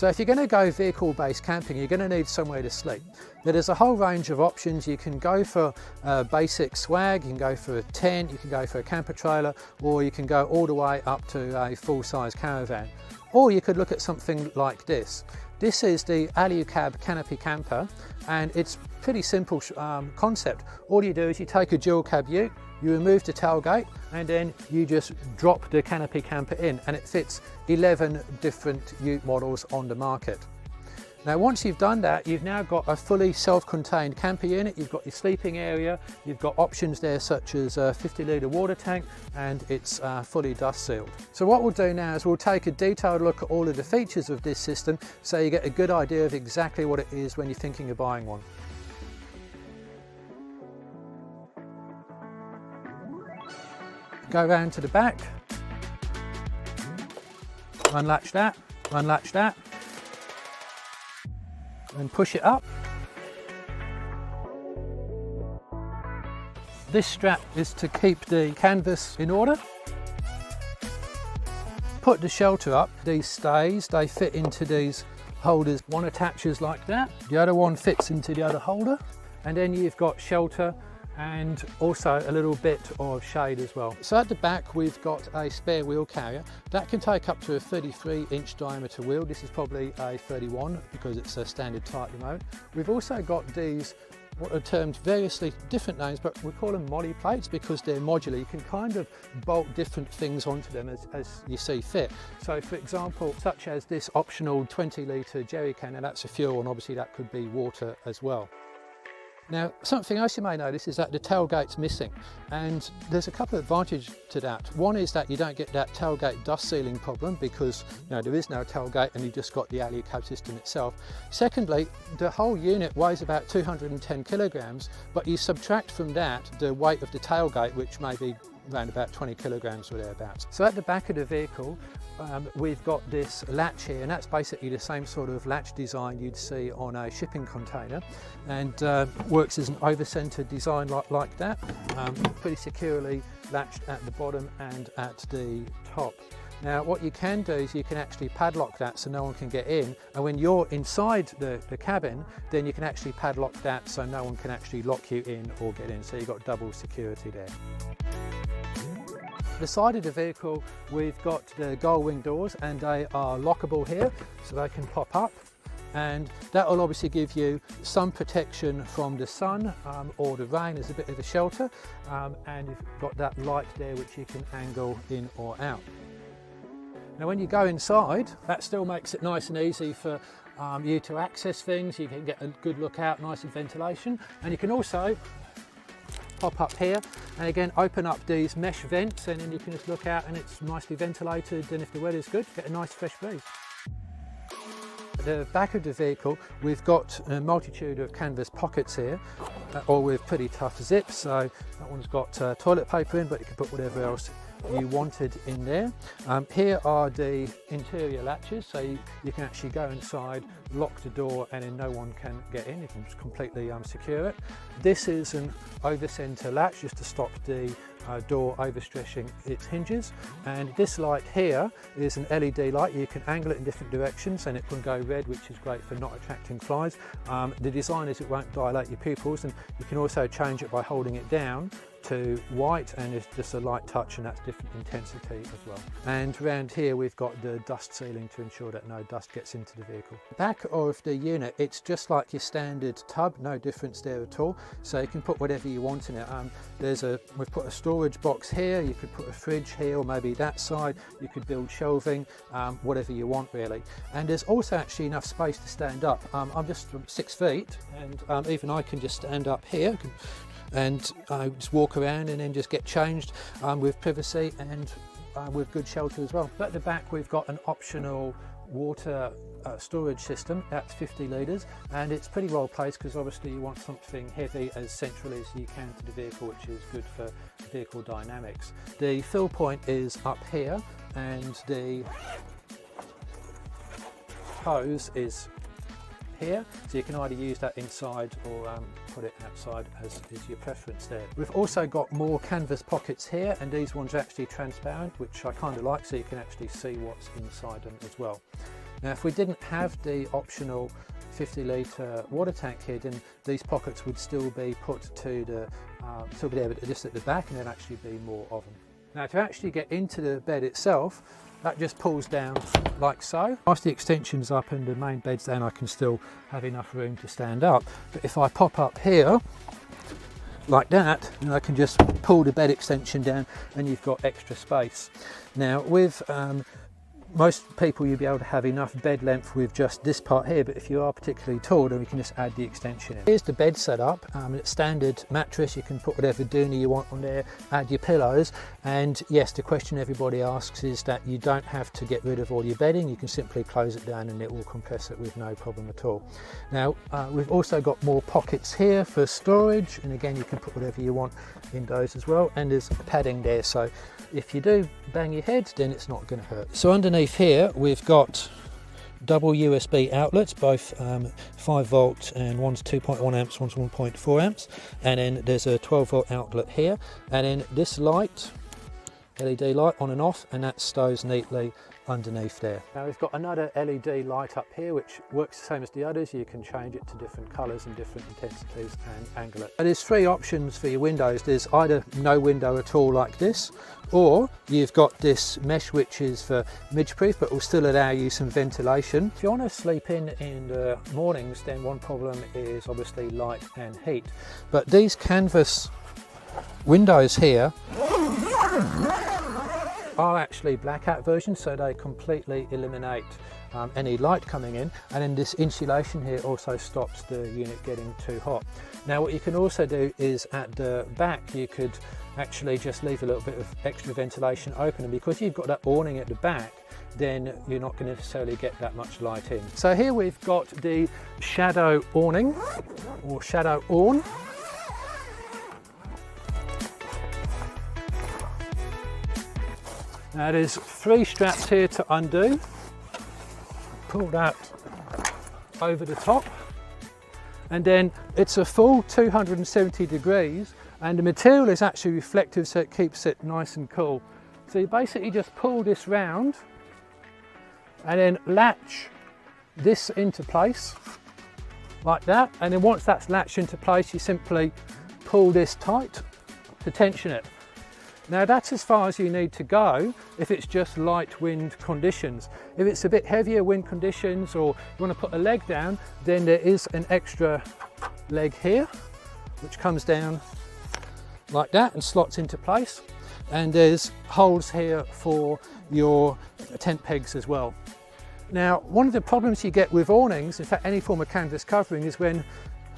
So if you're going to go vehicle-based camping, you're going to need somewhere to sleep. Now, there's a whole range of options. You can go for basic swag, you can go for a tent, you can go for a camper trailer, or you can go all the way up to a full-size caravan. Or you could look at something like this. This is the Alucab Canopy Camper, and it's pretty simple concept. All you do is you take a dual cab ute, you remove the tailgate, and then you just drop the canopy camper in, and it fits 11 different ute models on the market. Now, once you've done that, you've now got a fully self-contained camper unit. You've got your sleeping area, you've got options there such as a 50-litre water tank, and it's fully dust sealed. So what we'll do now is we'll take a detailed look at all of the features of this system so you get a good idea of exactly what it is when you're thinking of buying one. Go round to the back, unlatch that, and push it up. This strap is to keep the canvas in order. Put the shelter up. These stays, they fit into these holders. One attaches like that, the other one fits into the other holder, and then you've got shelter and also a little bit of shade as well. So at the back we've got a spare wheel carrier that can take up to a 33-inch diameter wheel. This is probably a 31 because it's a standard type at the moment. We've also got these what are termed variously different names, but we call them molly plates because they're modular. You can kind of bolt different things onto them as you see fit. So for example, such as this optional 20-litre jerry can, and that's a fuel, and obviously that could be water as well. Now, something else you may notice is that the tailgate's missing, and there's a couple of advantages to that. One is that you don't get that tailgate dust sealing problem because there is no tailgate and you've just got the Alucab system itself. Secondly, the whole unit weighs about 210 kilograms, but you subtract from that the weight of the tailgate, which may be around about 20 kilograms or thereabouts. So at the back of the vehicle, we've got this latch here, and that's basically the same sort of latch design you'd see on a shipping container, and works as an over-centered design like that, pretty securely latched at the bottom and at the top. Now what you can do is you can actually padlock that so no one can get in, and when you're inside the cabin, then you can actually padlock that so no one can actually lock you in or get in, so you've got double security there. The side of the vehicle, we've got the gull wing doors, and they are lockable here so they can pop up, and that will obviously give you some protection from the sun or the rain as a bit of a shelter, and you've got that light there which you can angle in or out. Now when you go inside, that still makes it nice and easy for you to access things. You can get a good look out, nice ventilation, and you can also pop up here and again open up these mesh vents, and then you can just look out and it's nicely ventilated, and if the weather's good, get a nice fresh breeze. At the back of the vehicle, we've got a multitude of canvas pockets here, all with pretty tough zips. So that one's got toilet paper in, but you can put whatever else you wanted in there. Here are the interior latches, so you can actually go inside, lock the door, and then no one can get in. You can just completely secure it. This is an over-center latch just to stop the door overstretching its hinges, and this light here is an LED light. You can angle it in different directions and it can go red, which is great for not attracting flies. The design is it won't dilate your pupils, and you can also change it by holding it down to white, and it's just a light touch, and that's different intensity as well. And around here we've got the dust sealing to ensure that no dust gets into the vehicle. The back of the unit, it's just like your standard tub, no difference there at all, so you can put whatever you want in it. We've put a storage box here, you could put a fridge here, or maybe that side, you could build shelving, whatever you want really. And there's also actually enough space to stand up. I'm just 6 feet, and even I can just stand up here and just walk around and then just get changed with privacy and with good shelter as well. At the back we've got an optional water storage system. That's 50 litres, and it's pretty well placed because obviously you want something heavy as central as you can to the vehicle, which is good for vehicle dynamics. The fill point is up here, and the hose is here, so you can either use that inside or put it outside as is your preference there. We've also got more canvas pockets here, and these ones are actually transparent, which I kind of like, so you can actually see what's inside them as well. Now if we didn't have the optional 50 litre water tank here, then these pockets would still be put to the still be there, but just at the back, and there'd actually be more of them. Now to actually get into the bed itself, that just pulls down like so. Whilst the extension's up and the main bed's down, I can still have enough room to stand up. But if I pop up here like that, then I can just pull the bed extension down and you've got extra space. Now with most people, you'll be able to have enough bed length with just this part here, but if you are particularly tall, then we can just add the extension in. Here's the bed setup. It's standard mattress. You can put whatever doona you want on there, add your pillows, and yes, the question everybody asks is that you don't have to get rid of all your bedding. You can simply close it down and it will compress it with no problem at all. Now we've also got more pockets here for storage, and again you can put whatever you want in those as well, and there's padding there, so if you do bang your head, then it's not going to hurt. So underneath here we've got double USB outlets, both 5 volt, and one's 2.1 amps, one's 1.4 amps, and then there's a 12 volt outlet here, and then this light, LED light on and off, and that stows neatly underneath there. Now we've got another LED light up here which works the same as the others. You can change it to different colours and different intensities and angle it. There's 3 options for your windows. There's either no window at all like this, or you've got this mesh which is for midge-proof but will still allow you some ventilation. If you want to sleep in the mornings, then one problem is obviously light and heat. But these canvas windows here are actually blackout versions, so they completely eliminate any light coming in, and then this insulation here also stops the unit getting too hot. Now what you can also do is at the back you could actually just leave a little bit of extra ventilation open, and because you've got that awning at the back, then you're not going to necessarily get that much light in. So here we've got the shadow awning or shadow awn. Now there's 3 straps here to undo. Pull that over the top, and then it's a full 270 degrees, and the material is actually reflective, so it keeps it nice and cool. So you basically just pull this round and then latch this into place like that, and then once that's latched into place, you simply pull this tight to tension it. Now that's as far as you need to go if it's just light wind conditions. If it's a bit heavier wind conditions, or you want to put a leg down, then there is an extra leg here which comes down like that and slots into place, and there's holes here for your tent pegs as well. Now one of the problems you get with awnings, in fact any form of canvas covering, is when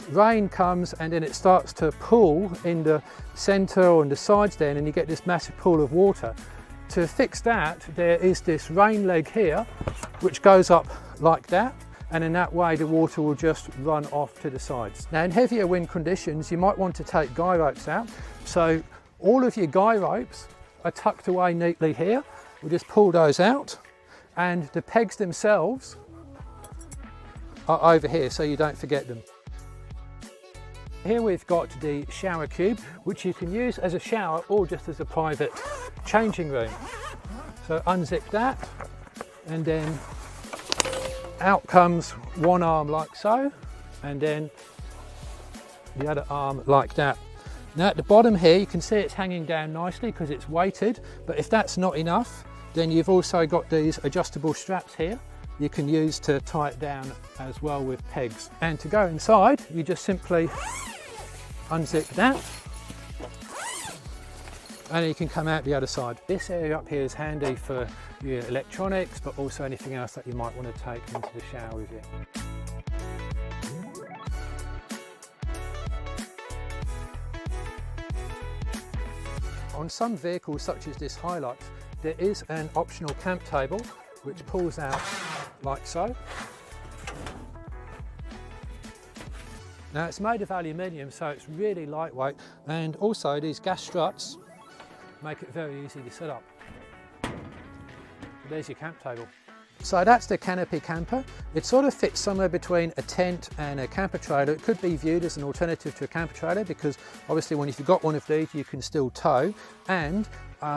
rain comes and then it starts to pool in the centre or in the sides there, and then you get this massive pool of water. To fix that, there is this rain leg here which goes up like that, and in that way the water will just run off to the sides. Now in heavier wind conditions you might want to take guy ropes out, so all of your guy ropes are tucked away neatly here. We'll just pull those out, and the pegs themselves are over here so you don't forget them. Here we've got the shower cube, which you can use as a shower or just as a private changing room. So unzip that, and then out comes one arm like so, and then the other arm like that. Now at the bottom here you can see it's hanging down nicely because it's weighted, but if that's not enough, then you've also got these adjustable straps here you can use to tie it down as well with pegs. And to go inside, you just simply unzip that, and you can come out the other side. This area up here is handy for your electronics, but also anything else that you might want to take into the shower with you. On some vehicles such as this Hilux, there is an optional camp table which pulls out like so. Now it's made of aluminium, so it's really lightweight, and also these gas struts make it very easy to set up. There's your camp table. So that's the Canopy Camper. It sort of fits somewhere between a tent and a camper trailer. It could be viewed as an alternative to a camper trailer because obviously when you've got one of these you can still tow, and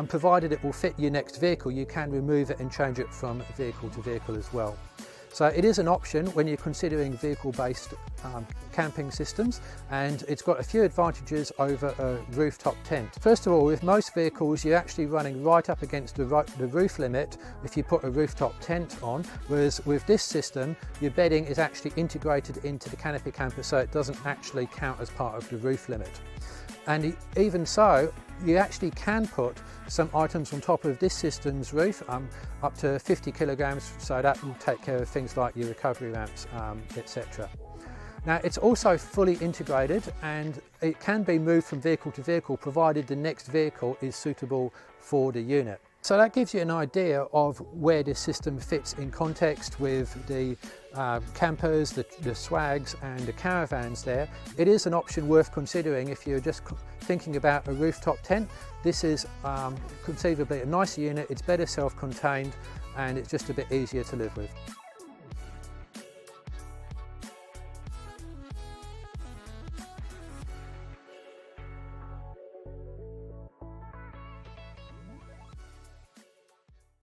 provided it will fit your next vehicle, you can remove it and change it from vehicle to vehicle as well. So it is an option when you're considering vehicle-based camping systems, and it's got a few advantages over a rooftop tent. First of all, with most vehicles you're actually running right up against the roof limit if you put a rooftop tent on, whereas with this system your bedding is actually integrated into the canopy camper, so it doesn't actually count as part of the roof limit. And even so, you actually can put some items on top of this system's roof, up to 50 kilograms, so that will take care of things like your recovery ramps, etc. Now it's also fully integrated, and it can be moved from vehicle to vehicle provided the next vehicle is suitable for the unit. So that gives you an idea of where this system fits in context with the campers, the swags and the caravans there. It is an option worth considering if you're just thinking about a rooftop tent. This is conceivably a nicer unit, it's better self-contained, and it's just a bit easier to live with.